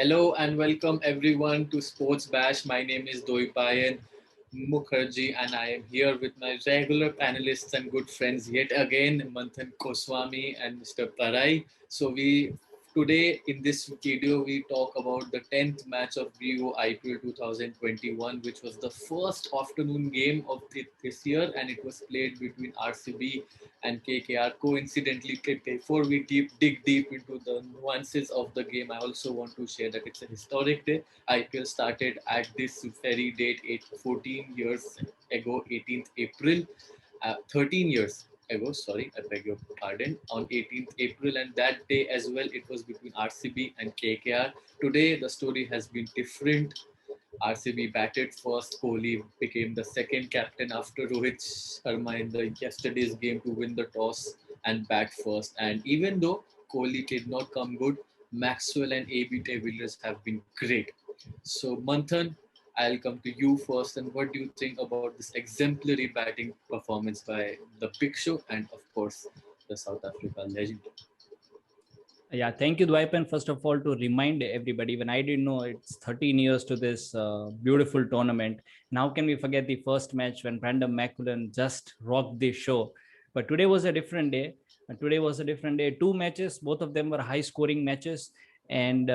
Hello and welcome everyone to Sports Bash. My name is Doipayan Mukherjee and I am here with my regular panelists and good friends yet again, Manthan Goswami and Mr. Barai. So we today in this video we talk about the 10th match of Vivo IPL 2021, which was the first afternoon game of this year, and it was played between RCB and KKR. Coincidentally, before we dig deep into the nuances of the game, I also want to share that it's a historic day. IPL started at this very date, 14 years ago, 18th April, 13 years ago, sorry, I beg your pardon, on 18th April, and that day as well, it was between RCB and KKR. Today, the story has been different. RCB batted first. Kohli became the second captain after Rohit Sharma in the yesterday's game to win the toss and bat first. And even though Kohli did not come good, Maxwell and ABD Villiers have been great. So Manthan, I'll come to you first. And what do you think about this exemplary batting performance by the Big Show and of course the South Africa legend? Yeah, thank you, Dwipen. First of all, to remind everybody, when I didn't know it's 13 years to this beautiful tournament. Now, can we forget the first match when Brandon McCullum just rocked the show? But today was a different day. Today was a different day. Two matches, both of them were high-scoring matches. And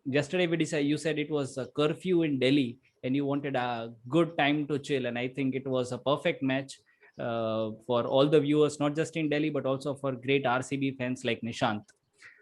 yesterday, you said it was a curfew in Delhi, and you wanted a good time to chill. And I think it was a perfect match for all the viewers, not just in Delhi, but also for great RCB fans like Nishant.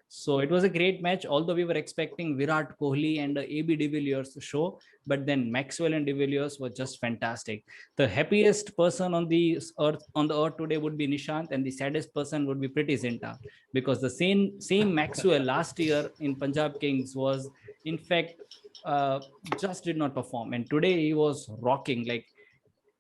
So it was a great match, although we were expecting Virat Kohli and AB de Villiers show, but then Maxwell and de Villiers were just fantastic. The happiest person on the earth today would be Nishant, and the saddest person would be Pretty Zinta, because the same Maxwell last year in Punjab Kings was in fact just did not perform, and today he was rocking. Like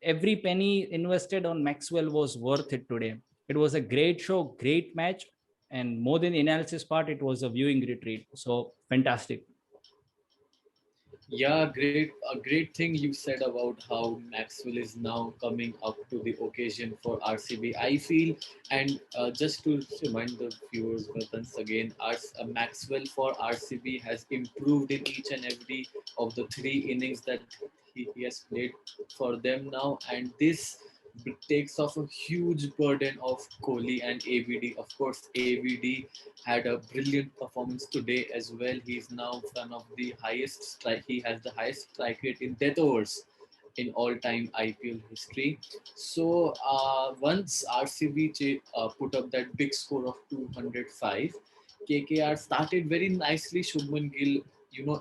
every penny invested on Maxwell was worth it today. It was a great show, great match, and more than the analysis part, it was a viewing retreat. So fantastic. Yeah, a great thing you said about how Maxwell is now coming up to the occasion for RCB. I feel, and just to remind the viewers once again, Maxwell for RCB has improved in each and every of the three innings that he has played for them now, and this takes off a huge burden of Kohli and ABD. Of course, ABD had a brilliant performance today as well. He's now one of the highest strike. He has the highest strike rate in death overs in all-time IPL history. So once RCB put up that big score of 205, KKR started very nicely. Shubman Gill,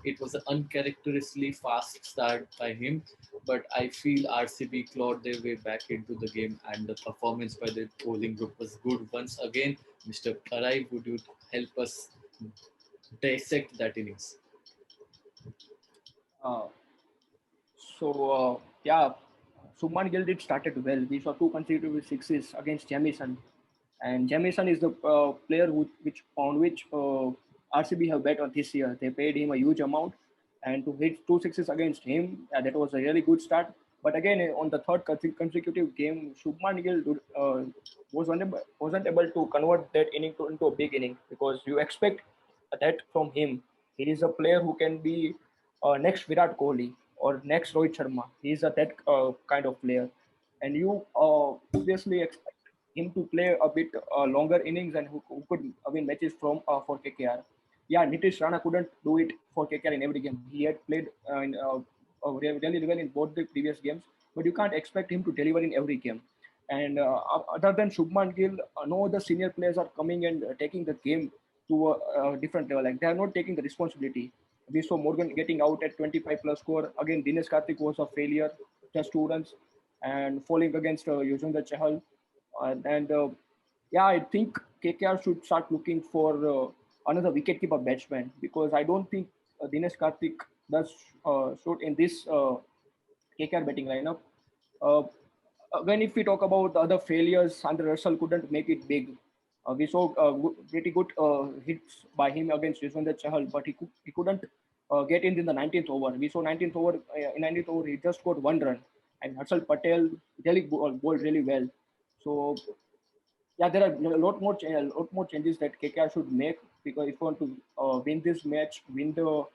it was an uncharacteristically fast start by him, but I feel RCB clawed their way back into the game, and the performance by the bowling group was good once again. Mr. Barai, would you help us dissect that innings? Uh, yeah, Subman Gill did started well. We saw two consecutive sixes against Jamieson, and Jamieson is the player on which RCB have bet on this year. They paid him a huge amount, and to hit two sixes against him, that was a really good start. But again, on the third consecutive game, Shubman Gill wasn't able to convert that inning into a big inning, because you expect that from him. He is a player who can be next Virat Kohli or next Rohit Sharma. He is that kind of player, and you obviously expect him to play a bit longer innings and who could win matches from for KKR. Yeah, Nitish Rana couldn't do it for KKR in every game. He had played really well in both the previous games, but you can't expect him to deliver in every game. And other than Shubman Gill, no other senior players are coming and taking the game to a different level. Like, they are not taking the responsibility. We saw Morgan getting out at 25 plus score. Again, Dinesh Karthik was a failure, just 2 runs, and falling against Yuzvendra Chahal. Yeah, I think KKR should start looking for another wicketkeeper batsman, because I don't think Dinesh Karthik does suit in this KKR batting lineup. Uh, when if we talk about the other failures, Andre Russell couldn't make it big. We saw pretty good hits by him against Yuzvendra Chahal, but he couldn't get in the 19th over. We saw 19th over. In 19th over, he just got 1 run, and Harshal Patel really bowled really well. So Yeah, there are a lot more changes that KKR should make, because if you want to win this match, win the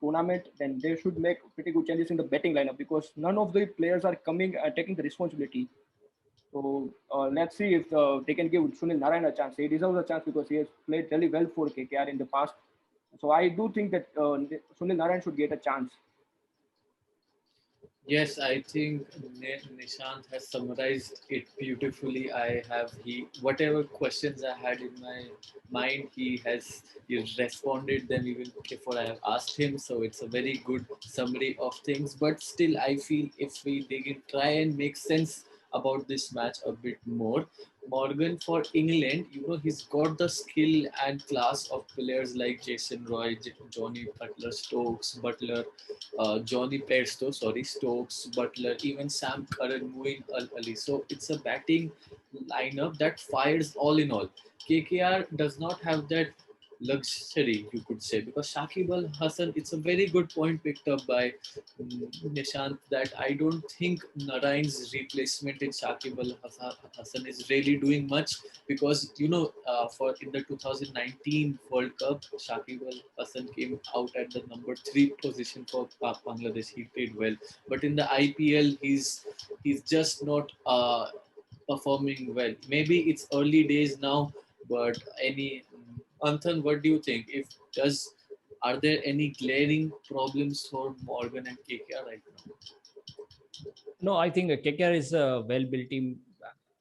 tournament, then they should make pretty good changes in the betting lineup, because none of the players are coming taking the responsibility. So let's see if they can give Sunil Narayan a chance. He deserves a chance because he has played really well for KKR in the past. So I do think that Sunil Narayan should get a chance. Yes, I think Nishant has summarized it beautifully. I have he whatever questions I had in my mind, he responded them even before I have asked him. So it's a very good summary of things. But still, I feel if we dig in, try and make sense about this match a bit more. Morgan for England, he's got the skill and class of players like Jason Roy, Johnny Butler, Stokes, Butler, Johnny Bairstow, sorry, Stokes, Butler, even Sam Curran, Muin Al Ali. So it's a batting lineup that fires all in all. KKR does not have that luxury, you could say, because Shakib Al Hasan, it's a very good point picked up by Nishant, that I don't think Narayan's replacement in Shakib Al Hasan is really doing much, because for in the 2019 World Cup, Shakib Al Hasan came out at the number 3 position for Bangladesh. He played well, but in the IPL, he's just not performing well. Maybe it's early days now, but Anthan, what do you think? If does Are there any glaring problems for Morgan and KKR right now? No, I think KKR is a well-built team.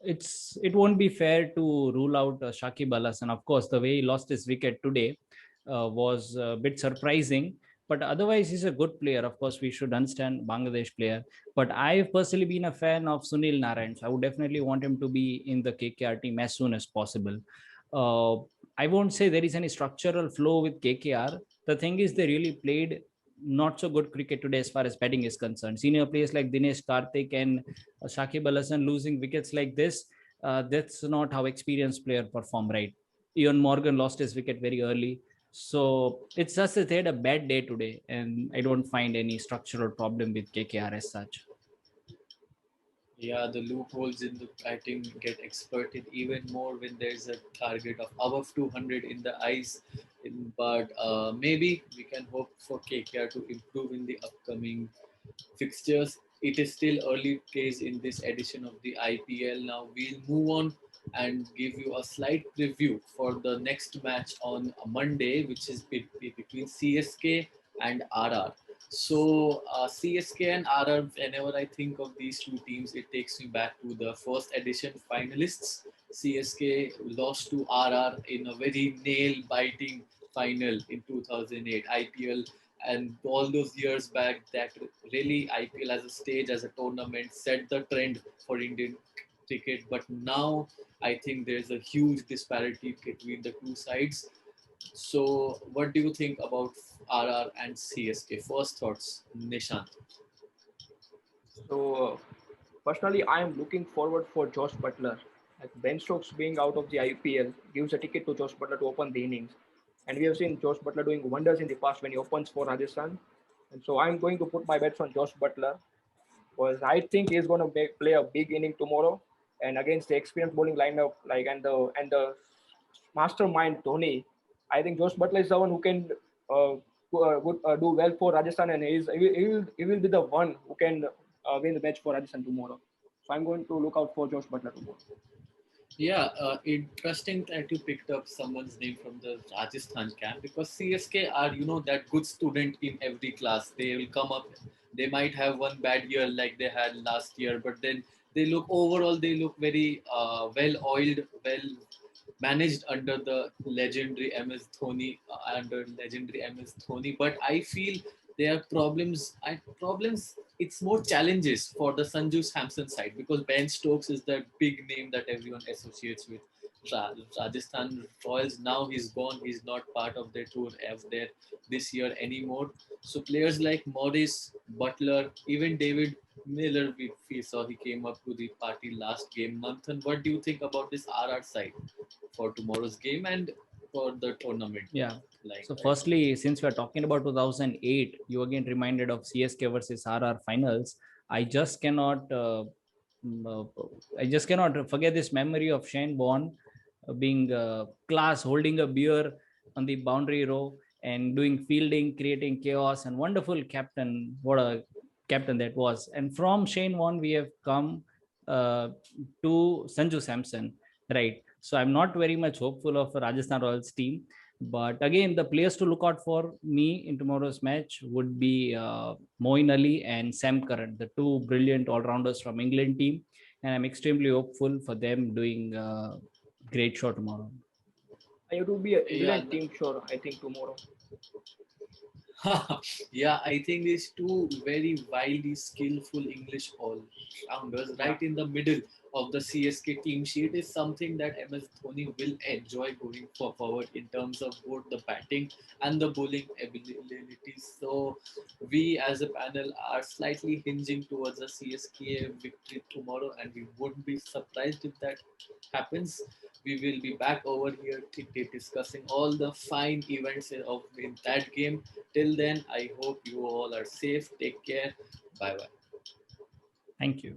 It won't be fair to rule out Shakib Al Hasan. Of course, the way he lost his wicket today was a bit surprising. But otherwise, he's a good player. Of course, we should understand Bangladesh player. But I've personally been a fan of Sunil Narayan. So I would definitely want him to be in the KKR team as soon as possible. Uh, I won't say there is any structural flow with KKR. The thing is, they really played not so good cricket today as far as batting is concerned. Senior players like Dinesh Karthik and Shakib Al Hasan losing wickets like this, that's not how experienced player perform, right? Ian Morgan lost his wicket very early. So it's just that they had a bad day today, and I don't find any structural problem with KKR as such. Yeah, the loopholes in the batting get exploited even more when there's a target of above 200 in the eyes. But maybe we can hope for KKR to improve in the upcoming fixtures. It is still early days in this edition of the IPL. Now we'll move on and give you a slight preview for the next match on Monday, which is between CSK and RR. So CSK and RR, whenever I think of these two teams, it takes me back to the first edition finalists. CSK lost to RR in a very nail-biting final in 2008 IPL, and all those years back, that really IPL as a stage, as a tournament, set the trend for Indian cricket. But now I think there's a huge disparity between the two sides. So what do you think about RR and CSK? First thoughts, Nishant. So personally, I am looking forward for Josh Butler. Like Ben Stokes being out of the IPL gives a ticket to Josh Butler to open the innings, and we have seen Josh Butler doing wonders in the past when he opens for Rajasthan. And so I'm going to put my bets on Josh Butler, because I think he's going to play a big inning tomorrow, and against the experienced bowling lineup, like and the mastermind Dhoni. I think Josh Butler is the one who can do well for Rajasthan, and he will be the one who can win the match for Rajasthan tomorrow. So I'm going to look out for Josh Butler tomorrow. Yeah, interesting that you picked up someone's name from the Rajasthan camp, because CSK are, that good student in every class. They will come up, they might have one bad year like they had last year, but then they look very well oiled, well managed under the legendary MS Dhoni, But I feel there are problems. It's more challenges for the Sanju Samson side, because Ben Stokes is the big name that everyone associates with Rajasthan Royals. Now he's gone. He's not part of their tour as there this year anymore. So players like Morris, Butler, even David Miller, we saw he came up to the party last game. Manthan, what do you think about this RR side for tomorrow's game and for the tournament? Yeah. Like, So, firstly, since we're talking about 2008, you again reminded of CSK versus RR finals. I just cannot I just cannot forget this memory of Shane Warne being class, holding a beer on the boundary row and doing fielding, creating chaos, and wonderful captain. What a captain that was! And from Shane Warne, we have come uh, to Sanju Samson, right? So I'm not very much hopeful of Rajasthan Royals team. But again, the players to look out for me in tomorrow's match would be Moeen Ali and Sam Curran, the two brilliant all-rounders from England team, and I'm extremely hopeful for them doing great show tomorrow. It will be an Yeah, England team, sure. I think tomorrow. yeah, I think these two very wildly skillful English all-rounders right in the middle of the CSK team sheet is something that MS Dhoni will enjoy going forward in terms of both the batting and the bowling abilities. So we as a panel are slightly hinging towards a CSK victory tomorrow, and we wouldn't be surprised if that happens. We will be back over here discussing all the fine events in that game. Till then, I hope you all are safe. Take care. Bye bye. Thank you.